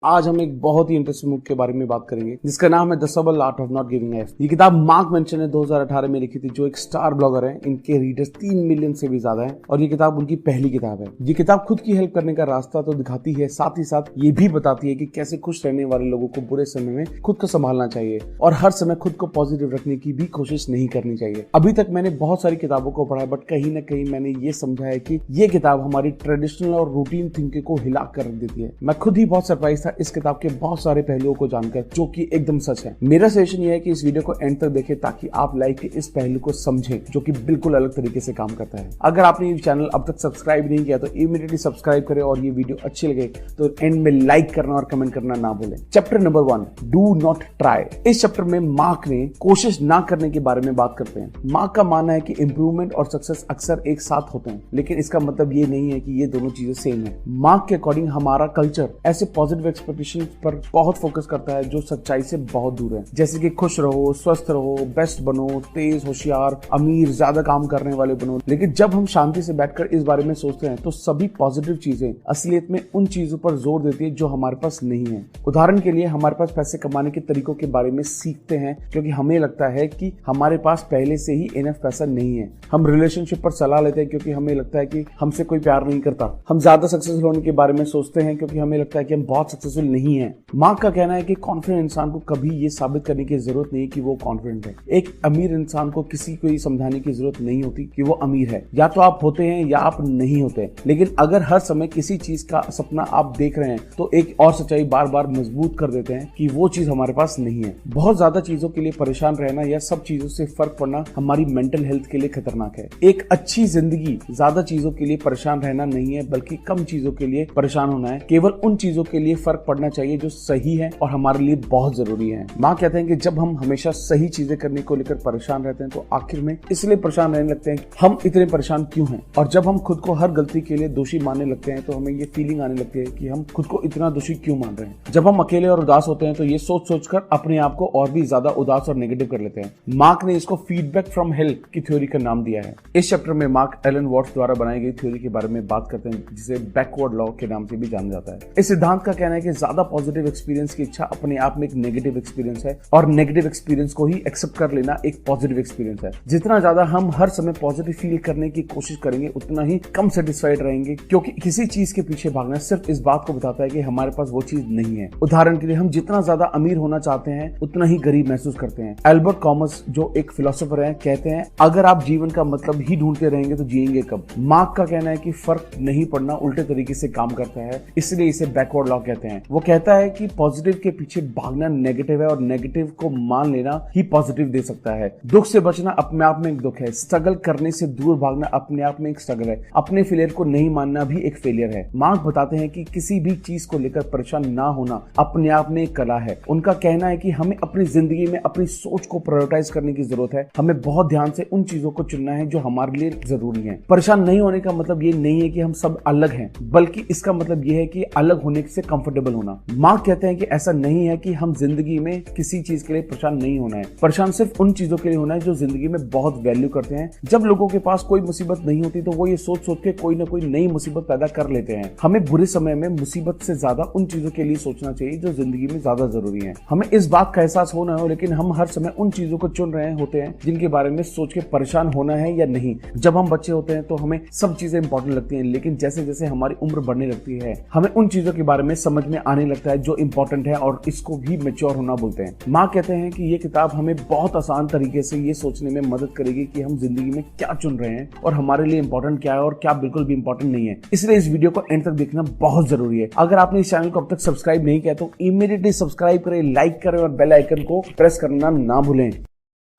आज हम एक बहुत ही इंटरेस्टिंग बुक के बारे में बात करेंगे जिसका नाम है द सबल art of not giving F. ये किताब मार्क मेंशन ने 2018 में लिखी थी, जो एक स्टार ब्लॉगर है। इनके रीडर्स 3 मिलियन से भी ज्यादा हैं और ये किताब उनकी पहली किताब है। ये किताब खुद की हेल्प करने का रास्ता तो दिखाती है, साथ ही साथ ये भी बताती है कि कैसे खुश रहने वाले लोगों को बुरे समय में खुद को संभालना चाहिए और हर समय खुद को पॉजिटिव रखने की भी कोशिश नहीं करनी चाहिए। अभी तक मैंने बहुत सारी किताबों को पढ़ा है, बट कहीं ना कहीं मैंने ये समझा है कि ये किताब हमारी ट्रेडिशनल और रूटीन थिंकिंग को हिला कर रख देती है। मैं खुद ही बहुत सरप्राइज था इस किताब के बहुत सारे पहलुओं को जानकर, जो कि एकदम सच है। मेरा सजेशन ये है कि इस वीडियो को एंड तक देखें ताकि आप लाइफ के इस पहलू को समझें जो कि बिल्कुल अलग तरीके से काम करता है। अगर आपने ये चैनल अब तक सब्सक्राइब नहीं किया तो इमीडिएटली सब्सक्राइब करें और ये वीडियो अच्छी लगे तो एंड में लाइक करना और कमेंट करना ना भूलें। Chapter number 1, do not try. इस चैप्टर में मार्क ने कोशिश ना करने के बारे में बात करते हैं। मार्क का मानना है कि इंप्रूवमेंट और सक्सेस अक्सर एक साथ होते हैं, लेकिन इसका मतलब ये नहीं है कि ये दोनों चीजें सेम है। मार्क के अकॉर्डिंग हमारा कल्चर ऐसे पॉजिटिव एक्सपेक्टेशन पर बहुत फोकस करता है जो सच्चाई से बहुत दूर है, जैसे कि खुश रहो, स्वस्थ रहो, बेस्ट बनो, तेज, होशियार, अमीर, ज्यादा काम करने वाले बनो। लेकिन जब हम शांति से बैठकर इस बारे में सोचते हैं तो सभी पॉजिटिव चीजें असलियत में उन चीजों पर जोर देती है जो हमारे पास नहीं है। उदाहरण के लिए हमारे पास पैसे कमाने के तरीकों के बारे में सीखते हैं क्योंकि हमें लगता है कि हमारे पास पहले से ही इनफ पैसा नहीं है। हम रिलेशनशिप पर सलाह लेते हैं क्योंकि हमें लगता है कि हमसे कोई प्यार नहीं करता। हम ज्यादा सक्सेसफुल होने के बारे में सोचते हैं क्योंकि हमें लगता है कि हम बहुत सक्सेसफुल नहीं है। मार्क का कहना है कि कॉन्फिडेंट इंसान को कभी ये साबित करने की जरूरत नहीं कि वो कॉन्फिडेंट है। एक अमीर इंसान को किसी को ये समझाने की जरूरत नहीं होती कि वो अमीर है। या तो आप होते हैं या आप नहीं होते। लेकिन अगर हर समय किसी चीज का सपना आप देख रहे हैं तो एक और सच्चाई बार बार मजबूत कर देते हैं कि वो चीज हमारे पास नहीं है। बहुत ज्यादा चीजों के लिए परेशान रहना या सब चीजों से फर्क पड़ना हमारी मेंटल हेल्थ के लिए खतरनाक है। एक अच्छी जिंदगी ज्यादा चीजों के लिए परेशान रहना नहीं है, बल्कि कम चीजों के लिए परेशान होना है। केवल उन चीजों के लिए फर्क पड़ना चाहिए जो सही है और हमारे लिए बहुत जरूरी है। माँ कहते हैं कि जब हम हमेशा सही चीजें करने को लेकर परेशान रहते हैं तो आखिर में इसलिए परेशान रहने लगते हैं हम इतने परेशान क्यों हैं। और जब हम खुद को हर गलती के लिए दोषी मानने लगते हैं तो हमें ये फीलिंग आने लगती है कि हम खुद को इतना दोषी क्यों मान रहे हैं। जब हम अकेले और उदास होते हैं तो ये सोच सोचकर अपने आप को और भी ज्यादा उदास और नेगेटिव कर लेते हैं। मार्क ने इसको फीडबैक फ्रॉम हेल्प की थ्योरी का नाम दिया है। इस चैप्टर में मार्क एलन वॉट्स द्वारा बनाई गई थ्योरी के बारे में बात करते हैं, जिसे बैकवर्ड लॉ के नाम से भी जाना जाता है। इस सिद्धांत का कहना है कि ज्यादा पॉजिटिव एक्सपीरियंस की इच्छा अपने आप में एक नेगेटिव एक्सपीरियंस है और नेगेटिव एक्सपीरियंस को ही एक्सेप्ट कर लेना एक पॉजिटिव एक्सपीरियंस है। जितना ज्यादा हम हर समय पॉजिटिव फील करने की कोशिश करेंगे उतना ही कम सेटिस्फाइड रहेंगे, क्योंकि किसी चीज के पीछे भागना सिर्फ इस बात को बताता है कि हमारे पास वो चीज नहीं है। उदाहरण के लिए हम जितना ज्यादा अमीर होना चाहते हैं उतना ही गरीब महसूस करते हैं। एल्बर्ट कॉमस, जो एक फिलोसोफर है, कहते हैं अगर आप जीवन का मतलब ही ढूंढते रहेंगे तो जिएंगे कब। मार्क का कहना है कि फर्क नहीं पड़ना उल्टे तरीके से काम करता है, इसलिए इसे बैकवर्ड लॉ कहते हैं। वो कहता है कि पॉजिटिव के पीछे भागना नेगेटिव है और नेगेटिव को मान लेना ही पॉजिटिव दे सकता है। दुख से बचना अपने आप में एक दुख है। स्ट्रगल करने से दूर भागना अपने आप में एक स्ट्रगल है। अपने फेलियर को नहीं मानना भी एक फेलियर है। मार्क बताते हैं कि किसी भी चीज को लेकर परेशान ना होना अपने आप में एक कला है। उनका कहना है कि हमें अपनी जिंदगी में अपनी सोच को प्रायोरिटाइज करने की जरूरत है। हमें बहुत ध्यान से उन चीजों को चुनना है जो हमारे लिए जरूरी है। परेशान नहीं होने का मतलब ये नहीं है कि हम सब अलग हैं, बल्कि इसका मतलब ये है कि अलग होने से कंफर्टेबल होना। मार्क कहते हैं कि ऐसा नहीं है कि हम जिंदगी में किसी चीज के लिए परेशान नहीं होना है। परेशान सिर्फ उन चीजों के लिए होना है जो जिंदगी में बहुत वैल्यू करते हैं। जब लोगों के पास कोई मुसीबत नहीं होती तो वो ये सोच सोच के कोई ना कोई नई मुसीबत पैदा कर लेते हैं। हमें बुरे समय में मुसीबत से ज्यादा उन चीजों के लिए सोचना चाहिए जो जिंदगी में ज्यादा जरूरी है। हमें इस बात का एहसास होना है, लेकिन हम हर समय उन चीजों को चुन रहे होते हैं जिनके बारे में सोच के परेशान होना है या नहीं। जब हम बच्चे होते हैं तो हमें सब चीजें इंपॉर्टेंट लगती हैं, लेकिन जैसे जैसे हमारी उम्र बढ़ने लगती है हमें उन चीजों के बारे में समझ में आने लगता है जो इंपॉर्टेंट है, और इसको भी मैच्योर होना बोलते हैं। माँ कहते हैं कि ये किताब हमें बहुत आसान तरीके से ये सोचने में मदद करेगी कि हम जिंदगी में क्या चुन रहे हैं और हमारे लिए इंपॉर्टेंट क्या है और क्या बिल्कुल भी इंपॉर्टेंट नहीं है। इसलिए इस वीडियो को एंड तक देखना बहुत जरूरी है। अगर आपने इस चैनल को अब तक सब्सक्राइब नहीं किया तो इमीडिएटली सब्सक्राइब करें, लाइक करें और बेल आइकन को प्रेस करना ना भूलें।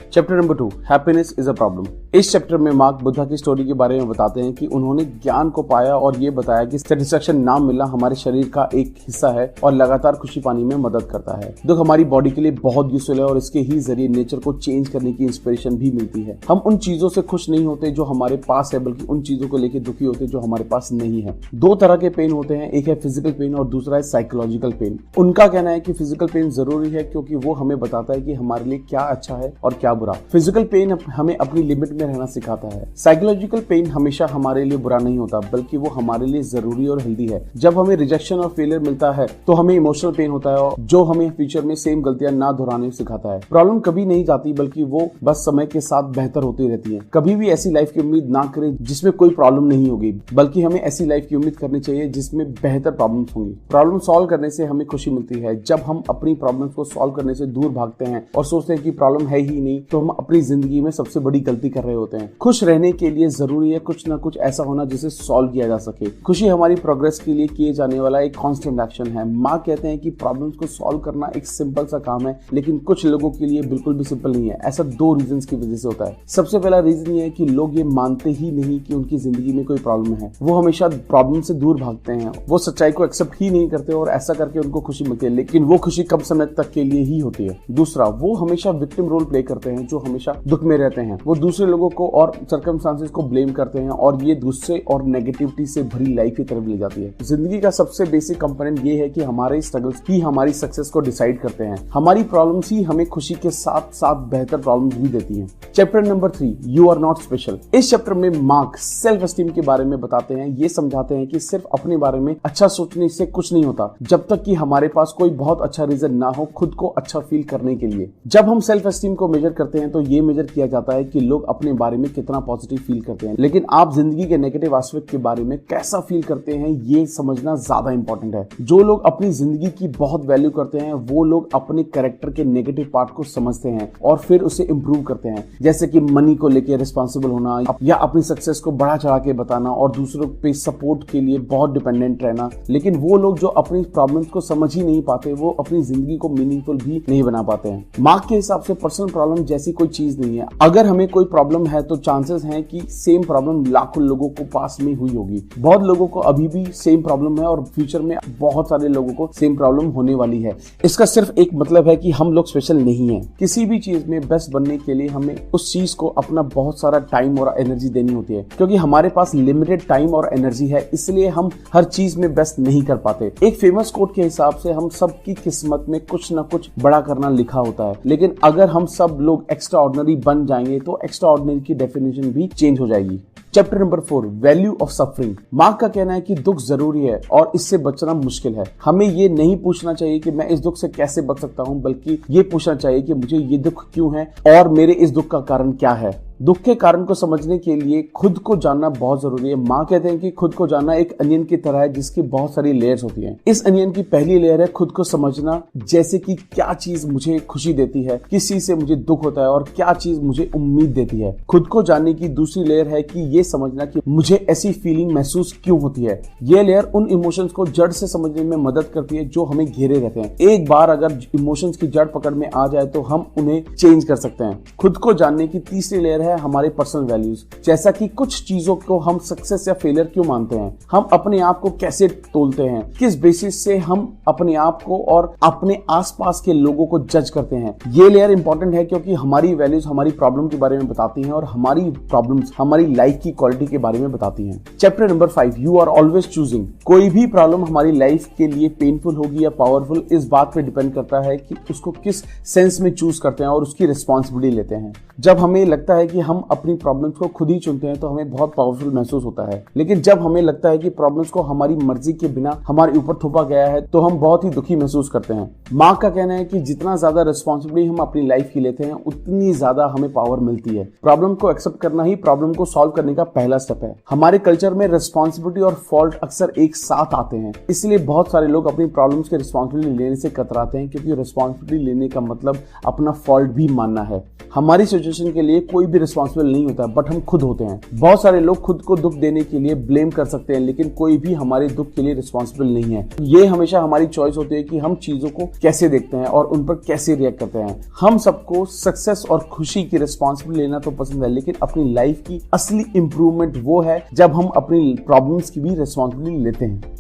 Chapter number 2, happiness is a problem. इस चैप्टर में मार्क बुद्धा की स्टोरी के बारे में बताते हैं कि उन्होंने ज्ञान को पाया और ये बताया कि सेटिस्फैक्शन ना मिलना हमारे शरीर का एक हिस्सा है और लगातार खुशी पाने में मदद करता है। दुख हमारी बॉडी के लिए बहुत यूजफुल है और इसके ही जरिए नेचर को चेंज करने की इंस्पिरेशन भी मिलती है। हम उन चीजों से खुश नहीं होते जो हमारे पास है, बल्कि उन चीजों को लेकर दुखी होते जो हमारे पास नहीं है। दो तरह के पेन होते हैं, एक है फिजिकल पेन और दूसरा है साइकोलॉजिकल पेन। उनका कहना है कि फिजिकल पेन जरूरी है क्योंकि वो हमें बताता है कि हमारे लिए क्या अच्छा है और क्या बुरा। फिजिकल पेन हमें अपनी लिमिट में रहना सिखाता है। साइकोलॉजिकल पेन हमेशा हमारे लिए बुरा नहीं होता, बल्कि वो हमारे लिए जरूरी और हेल्दी है। जब हमें रिजेक्शन और फेलियर मिलता है तो हमें इमोशनल पेन होता है, जो हमें फ्यूचर में सेम गलतियां ना दोहराने सिखाता है। प्रॉब्लम कभी नहीं जाती, बल्कि वो बस समय के साथ बेहतर होती रहती है। कभी भी ऐसी लाइफ की उम्मीद ना करें जिसमें कोई प्रॉब्लम नहीं होगी, बल्कि हमें ऐसी लाइफ की उम्मीद करनी चाहिए जिसमें बेहतर प्रॉब्लम्स होंगी। प्रॉब्लम सॉल्व करने से हमें खुशी मिलती है। जब हम अपनी प्रॉब्लम्स को सॉल्व करने से दूर भागते हैं और सोचते हैं कि प्रॉब्लम है ही नहीं, तो हम अपनी जिंदगी में सबसे बड़ी गलती कर रहे होते हैं। खुश रहने के लिए जरूरी है कुछ ना कुछ ऐसा होना जिसे सॉल्व किया जा सके। खुशी हमारी प्रोग्रेस के लिए किए जाने वाला एक कांस्टेंट एक्शन है। माँ कहते हैं कि प्रॉब्लम्स को सॉल्व करना एक सिंपल सा काम है, लेकिन कुछ लोगों के लिए बिल्कुल भी सिंपल नहीं है। ऐसा दो रीजंस की वजह से होता है। सबसे पहला रीजन ये है कि लोग ये मानते ही नहीं कि उनकी जिंदगी में कोई प्रॉब्लम है। वो हमेशा प्रॉब्लम से दूर भागते हैं, वो सच्चाई को एक्सेप्ट ही नहीं करते और ऐसा करके उनको खुशी मिलती है, लेकिन वो खुशी कम समय तक के लिए ही होती है। दूसरा, वो हमेशा विक्टिम रोल प्ले करते हैं, जो हमेशा दुख में रहते हैं। वो दूसरे लोगों को और सर्कमस्टांसेस को ब्लेम करते हैं और ये गुस्से और नेगेटिविटी से भरी लाइफ की तरफ ले जाती है। जिंदगी का सबसे बेसिक कंपोनेंट ये है कि हमारे स्ट्रगल्स ही हमारी सक्सेस को डिसाइड करते हैं। हमारी प्रॉब्लम्स ही हमें खुशी के साथ साथ बेहतर प्रॉब्लम्स भी देती हैं। Chapter number 3, you are not special. इस चैप्टर में मार्क सेल्फ एस्टीम के बारे में बताते हैं। ये समझाते हैं कि सिर्फ अपने बारे में अच्छा सोचने से कुछ नहीं होता, जब तक कि हमारे पास कोई बहुत अच्छा रीजन ना हो खुद को अच्छा फील करने के लिए। जब हम सेल्फ एस्टीम को मेजर करते हैं तो ये मेजर किया जाता है कि लोग अपने बारे में कितना पॉजिटिव फील करते हैं, लेकिन आप जिंदगी के नेगेटिव एस्पेक्ट के बारे में कैसा फील करते हैं ये समझना ज्यादा इंपॉर्टेंट है। जो लोग अपनी जिंदगी की बहुत वैल्यू करते हैं वो लोग अपने कैरेक्टर के नेगेटिव पार्ट को समझते हैं और फिर उसे इंप्रूव करते हैं, जैसे कि मनी को लेकर रिस्पॉन्सिबल होना या अपनी सक्सेस को बढ़ा चढ़ा के बताना और दूसरों पे सपोर्ट के लिए बहुत डिपेंडेंट रहना। लेकिन वो लोग जो अपनी प्रॉब्लम्स को समझ ही नहीं पाते, वो अपनी जिंदगी को मीनिंगफुल भी नहीं बना पाते हैं। मार्क के हिसाब से पर्सनल प्रॉब्लम जैसी कोई चीज नहीं है। अगर हमें कोई प्रॉब्लम है तो चांसेस हैं कि सेम प्रॉब्लम लाखों लोगों को पास में हुई होगी। बहुत लोगों को अभी भी सेम प्रॉब्लम है और फ्यूचर में बहुत सारे लोगों को सेम प्रॉब्लम होने वाली है। इसका सिर्फ एक मतलब है कि हम लोग स्पेशल नहीं है। किसी भी चीज में बेस्ट बनने के लिए हमें उस चीज को अपना बहुत सारा टाइम और एनर्जी देनी होती है, क्योंकि हमारे पास लिमिटेड टाइम और एनर्जी है, इसलिए हम हर चीज में बेस्ट नहीं कर पाते। एक फेमस कोट के हिसाब से हम सबकी किस्मत में कुछ ना कुछ बड़ा करना लिखा होता है, लेकिन अगर हम सब लोग एक्स्ट्रा ऑर्डिनरी बन जाएंगे तो एक्स्ट्रा ऑर्डिनरी की डेफिनेशन भी चेंज हो जाएगी। Chapter number 4, value of suffering. Mark का कहना है कि दुख जरूरी है और इससे बचना मुश्किल है। हमें ये नहीं पूछना चाहिए कि मैं इस दुख से कैसे बच सकता हूँ, बल्कि ये पूछना चाहिए कि मुझे ये दुख क्यों है और मेरे इस दुख का कारण क्या है। दुख के कारण को समझने के लिए खुद को जानना बहुत जरूरी है। माँ कहते हैं कि खुद को जानना एक अनियन की तरह है जिसकी बहुत सारी लेयर्स होती हैं। इस अनियन की पहली लेयर है खुद को समझना, जैसे कि क्या चीज मुझे खुशी देती है, किस चीज से मुझे दुख होता है और क्या चीज मुझे उम्मीद देती है। खुद को जानने की दूसरी लेयर है कि ये समझना कि मुझे ऐसी फीलिंग महसूस क्यों होती है। ये लेयर उन इमोशंस को जड़ से समझने में मदद करती है जो हमें घेरे रहते हैं। एक बार अगर इमोशंस की जड़ पकड़ में आ जाए तो हम उन्हें चेंज कर सकते हैं। खुद को जानने की तीसरी लेयर है हमारे पर्सनल वैल्यूज, जैसा कि कुछ चीजों को हम सक्सेस या फेलियर क्यों मानते हैं, हम अपने आप को कैसे तोलते हैं, किस बेसिस से हम अपने आप को और अपने आसपास के लोगों को जज करते हैं। ये लेयर इंपॉर्टेंट है क्योंकि हमारी वैल्यूज हमारी प्रॉब्लम के बारे में बताती हैं और हमारी प्रॉब्लम्स हमारी लाइफ की क्वालिटी के बारे में बताती हैं। Chapter number 5, you are always choosing. कोई भी प्रॉब्लम हमारी लाइफ के लिए पेनफुल होगी या पावरफुल, इस बात पे डिपेंड करता है कि उसको किस सेंस में चूज करते हैं और उसकी रिस्पॉन्सिबिलिटी लेते हैं। जब हमें लगता है कि हम अपनी प्रॉब्लम्स को खुद ही चुनते हैं तो हमें बहुत पावरफुल महसूस होता है, लेकिन जब हमें लगता है कि प्रॉब्लम्स को हमारी मर्जी के बिना हमारे ऊपर थोपा गया है तो हम बहुत ही दुखी महसूस करते हैं। मार्क का कहना है कि जितना ज्यादा रिस्पॉन्सिबिलिटी हम अपनी लाइफ की लेते हैं उतनी ज्यादा हमें पावर मिलती है। प्रॉब्लम को एक्सेप्ट करना ही प्रॉब्लम को सॉल्व करने का पहला स्टेप है। हमारे कल्चर में रिस्पॉन्सिबिलिटी और फॉल्ट अक्सर एक साथ आते हैं, इसलिए बहुत सारे लोग अपनी प्रॉब्लम्स की रिस्पॉन्सिबिलिटी लेने से कतराते हैं, क्योंकि रिस्पॉन्सिबिलिटी लेने का मतलब अपना फॉल्ट भी मानना है। हमारी सिचुएशन के लिए कोई भी रिस्पॉन्सिबल नहीं होता, बट हम खुद होते हैं। बहुत सारे लोग खुद को दुख देने के लिए ब्लेम कर सकते हैं, लेकिन कोई भी हमारे दुख के लिए रिस्पॉन्सिबल नहीं है। ये हमेशा हमारी चॉइस होती है कि हम चीजों को कैसे देखते हैं और उन पर कैसे रिएक्ट करते हैं। हम सबको सक्सेस और खुशी की रिस्पॉन्सिबिलिटी लेना तो पसंद है, लेकिन अपनी लाइफ की असली इंप्रूवमेंट वो है जब हम अपनी प्रॉब्लम्स की भी रिस्पॉन्सिबिलिटी लेते हैं।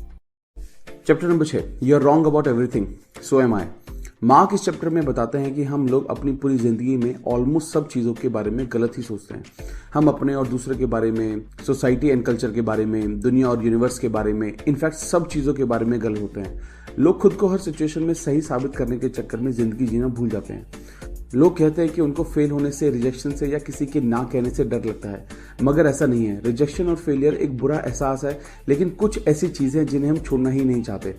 Chapter number 6, you are wrong about everything, so am I. Mark इस चैप्टर में बताते हैं कि हम लोग अपनी पूरी जिंदगी में ऑलमोस्ट सब चीज़ों के बारे में गलत ही सोचते हैं। हम अपने और दूसरे के बारे में, सोसाइटी एंड कल्चर के बारे में, दुनिया और यूनिवर्स के बारे में, इनफैक्ट सब चीज़ों के बारे में गलत होते हैं। लोग खुद को हर सिचुएशन में सही साबित करने के चक्कर में जिंदगी जीना भूल जाते हैं। लोग कहते हैं कि उनको फेल होने से, रिजेक्शन से या किसी के ना कहने से डर लगता है, मगर ऐसा नहीं है। रिजेक्शन और फेलियर एक बुरा एहसास है, लेकिन कुछ ऐसी चीजें जिन्हें हम छोड़ना ही नहीं चाहते।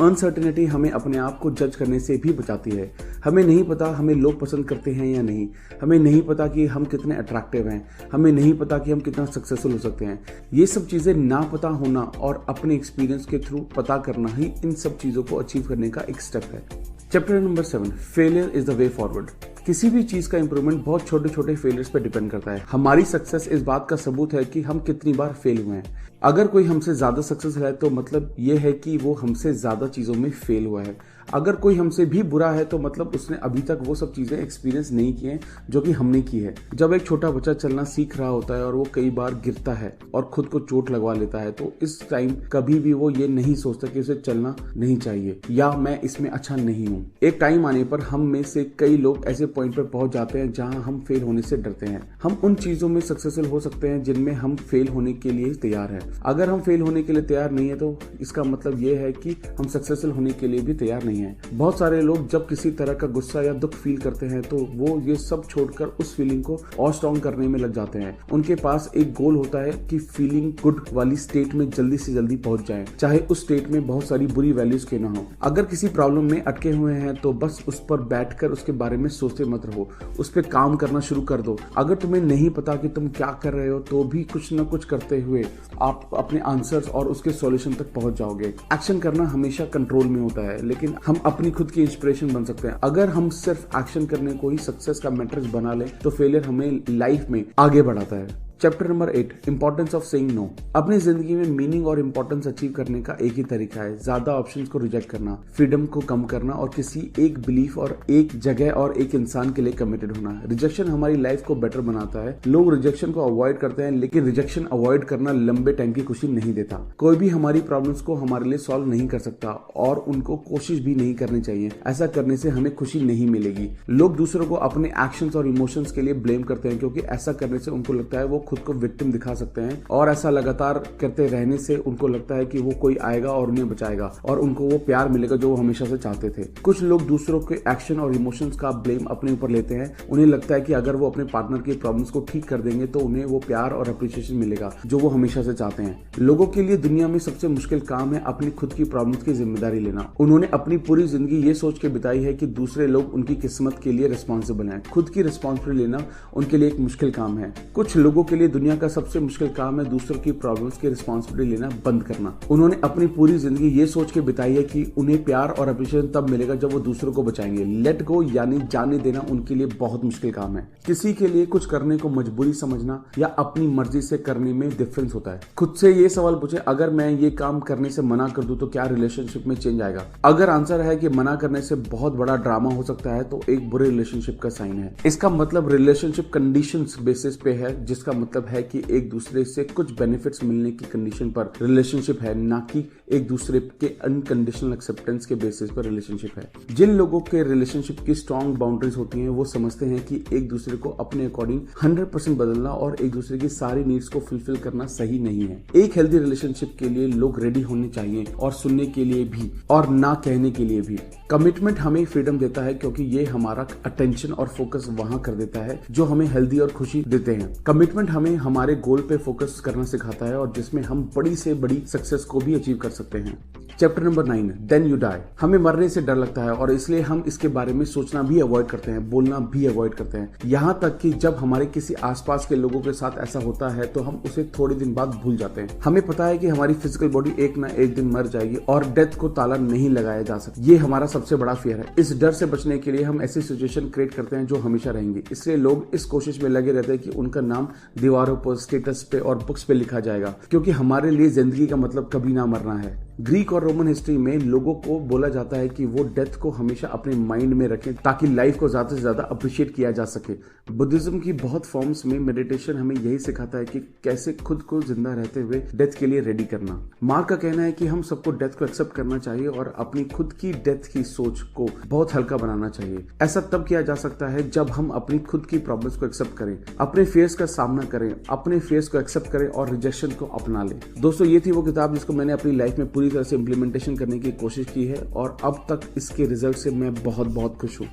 अनसर्टेनिटी हमें अपने आप को जज करने से भी बचाती है। हमें नहीं पता हमें लोग पसंद करते हैं या नहीं, हमें नहीं पता कि हम कितने अट्रैक्टिव हैं, हमें नहीं पता कि हम कितना सक्सेसफुल हो सकते हैं। ये सब चीज़ें ना पता होना और अपने एक्सपीरियंस के थ्रू पता करना ही इन सब चीज़ों को अचीव करने का एक स्टेप है। Chapter number 7, failure is the way forward. किसी भी चीज का इंप्रूवमेंट बहुत छोटे छोटे फेलियर्स पर डिपेंड करता है। हमारी सक्सेस इस बात का सबूत है कि हम कितनी बार फेल हुए हैं। अगर कोई हमसे ज्यादा सक्सेसफुल है तो मतलब ये है कि वो हमसे ज्यादा चीजों में फेल हुआ है। अगर कोई हमसे भी बुरा है तो मतलब उसने अभी तक वो सब चीजें एक्सपीरियंस नहीं की हैं जो कि हमने की है। जब एक छोटा बच्चा चलना सीख रहा होता है और वो कई बार गिरता है और खुद को चोट लगवा लेता है, तो इस टाइम कभी भी वो ये नहीं सोचता कि उसे चलना नहीं चाहिए या मैं इसमें अच्छा नहीं हूँ। एक टाइम आने पर हम में से कई लोग ऐसे पॉइंट पर पहुंच जाते हैं जहां हम फेल होने से डरते हैं। हम उन चीजों में सक्सेसफुल हो सकते हैं जिनमें हम फेल होने के लिए तैयार हैं। अगर हम फेल होने के लिए तैयार नहीं है तो इसका मतलब ये है कि हम सक्सेसफुल होने के लिए भी तैयार नहीं है। बहुत सारे लोग जब किसी तरह का गुस्सा या दुख फील करते हैं तो वो ये सब छोड़कर उस फीलिंग को और स्ट्रॉन्ग करने में लग जाते हैं। उनके पास एक गोल होता है कि फीलिंग गुड वाली स्टेट में जल्दी से जल्दी पहुंच जाएं, चाहे उस स्टेट में बहुत सारी बुरी वैल्यूज के ना हो। अगर किसी प्रॉब्लम में अटके हुए हैं तो बस उस पर बैठकर उसके बारे में सोचते मत रहो, उस पर काम करना शुरू कर दो। अगर तुम्हें नहीं पता कि तुम क्या कर रहे हो तो भी कुछ न कुछ करते हुए आप अपने आंसर्स और उसके सॉल्यूशन तक पहुंच जाओगे। एक्शन करना हमेशा कंट्रोल में होता है, लेकिन हम अपनी खुद की इंस्पिरेशन बन सकते हैं। अगर हम सिर्फ एक्शन करने को ही सक्सेस का मैट्रिक्स बना लें तो फेलियर हमें लाइफ में आगे बढ़ाता है। Chapter number 8, importance of saying no. अपनी जिंदगी में मीनिंग और इंपॉर्टेंस अचीव करने का एक ही तरीका है, ज्यादा ऑप्शंस को रिजेक्ट करना, फ्रीडम को कम करना और किसी एक बिलीफ और एक जगह और एक इंसान के लिए कमिटेड होना। रिजेक्शन हमारी लाइफ को बेटर बनाता है। लोग रिजेक्शन को अवॉइड करते हैं, लेकिन रिजेक्शन अवॉइड करना लंबे टाइम की खुशी नहीं देता। कोई भी हमारी प्रॉब्लम्स को हमारे लिए सॉल्व नहीं कर सकता और उनको कोशिश भी नहीं करनी चाहिए। ऐसा करने से हमें खुशी नहीं मिलेगी। लोग दूसरों को अपने एक्शंस और इमोशंस के लिए ब्लेम करते हैं, क्योंकि ऐसा करने से उनको लगता है वो खुद को विक्टिम दिखा सकते हैं और ऐसा लगातार करते रहने से उनको लगता है कि वो कोई आएगा और उन्हें बचाएगा और उनको वो प्यार मिलेगा जो वो हमेशा से चाहते थे। कुछ लोग दूसरों के एक्शन और इमोशंस का ब्लेम अपने ऊपर लेते हैं। उन्हें लगता है कि अगर वो अपने पार्टनर की प्रॉब्लम्स को ठीक कर देंगे तो उन्हें वो प्यार और अप्रिशिएशन मिलेगा जो वो हमेशा से चाहते हैं। लोगों के लिए दुनिया में सबसे मुश्किल काम है अपनी खुद की प्रॉब्लम्स की जिम्मेदारी लेना। उन्होंने अपनी पूरी जिंदगी ये सोच के बिताई है कि दूसरे लोग उनकी किस्मत के लिए रिस्पॉन्सिबल हैं। खुद की रिस्पॉन्सिबिलिटी लेना उनके लिए एक मुश्किल काम है। कुछ लोगों के लिए दुनिया का सबसे मुश्किल काम है दूसरों की प्रॉब्लम्स की रिस्पॉन्सिबिलिटी लेना बंद करना। उन्होंने अपनी पूरी जिंदगी ये सोच के बिताई है कि उन्हें प्यार और अप्रिशिएशन तब मिलेगा जब वो दूसरों को बचाएंगे। लेट गो यानी जाने देना उनके लिए बहुत मुश्किल काम है। किसी के लिए कुछ करने को मजबूरी समझना या अपनी मर्जी से करने में डिफरेंस होता है। खुद से ये सवाल पूछे, अगर मैं ये काम करने से मना कर दूं तो क्या रिलेशनशिप में चेंज आएगा? अगर आंसर है कि मना करने से बहुत बड़ा ड्रामा हो सकता है तो एक बुरे रिलेशनशिप का साइन है। इसका मतलब रिलेशनशिप कंडीशंस बेसिस पे है, जिसका मतलब है कि एक दूसरे से कुछ बेनिफिट्स मिलने की कंडीशन पर रिलेशनशिप है, ना कि एक दूसरे के अनकंडीशनल एक्सेप्टेंस के बेसिस पर रिलेशनशिप है। जिन लोगों के रिलेशनशिप की स्ट्रॉन्ग बाउंड्रीज होती हैं वो समझते हैं कि एक दूसरे को अपने अकॉर्डिंग 100% बदलना और एक दूसरे की सारी नीड्स को फुलफिल करना सही नहीं है। एक हेल्दी रिलेशनशिप के लिए लोग रेडी होने चाहिए और सुनने के लिए भी और ना कहने के लिए भी। कमिटमेंट हमें फ्रीडम देता है क्योंकि ये हमारा अटेंशन और फोकस वहां कर देता है जो हमें हेल्दी और खुशी देते हैं। कमिटमेंट हमें हमारे गोल पे फोकस करना सिखाता है और जिसमें हम बड़ी से बड़ी सक्सेस को भी अचीव कर सकते हैं। Chapter number 9, then you die. हमें मरने से डर लगता है और इसलिए हम इसके बारे में सोचना भी अवॉइड करते हैं, बोलना भी अवॉइड करते हैं। यहाँ तक कि जब हमारे किसी आसपास के लोगों के साथ ऐसा होता है तो हम उसे थोड़े दिन बाद भूल जाते हैं। हमें पता है कि हमारी फिजिकल बॉडी एक ना एक दिन मर जाएगी और डेथ को ताला नहीं लगाया जा सकता। ये हमारा सबसे बड़ा फियर है। इस डर से बचने के लिए हम ऐसी सिचुएशन क्रिएट करते हैं जो हमेशा रहेंगी। इसलिए लोग इस कोशिश में लगे रहते हैं कि उनका नाम दीवारों पर, स्टेटस पे और बुक्स पे लिखा जाएगा, क्योंकि हमारे लिए जिंदगी का मतलब कभी ना मरना है। ग्रीक और रोमन हिस्ट्री में लोगों को बोला जाता है कि वो डेथ को हमेशा अपने माइंड में रखें ताकि लाइफ को ज्यादा से ज्यादा अप्रिशिएट किया जा सके। बुद्धिज्म की बहुत फॉर्म्स में मेडिटेशन हमें यही सिखाता है कि कैसे खुद को जिंदा रहते हुए डेथ के लिए रेडी करना। मार्क का कहना है कि हम सबको डेथ को एक्सेप्ट करना चाहिए और अपनी खुद की डेथ की सोच को बहुत हल्का बनाना चाहिए। ऐसा तब किया जा सकता है जब हम अपनी खुद की प्रॉब्लम्स को एक्सेप्ट करें, अपने फेयर्स का सामना करें, अपने फेयर्स को एक्सेप्ट करें और रिजेक्शन को अपना लें। दोस्तों, ये थी वो किताब जिसको मैंने अपनी लाइफ में पूरी पूरी तरह से इम्प्लीमेंटेशन करने की कोशिश की है और अब तक इसके रिजल्ट से मैं बहुत खुश हूँ।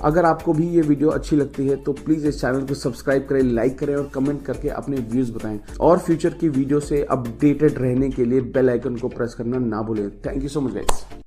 अगर आपको भी ये वीडियो अच्छी लगती है तो प्लीज़ इस चैनल को सब्सक्राइब करें, लाइक करें और कमेंट करके अपने व्यूज़ बताएं। और फ्यूचर की वीडियो से अपडेटेड रहने के लिए बेल आइकन को प्रेस करना ना भूलें। Thank you so much guys.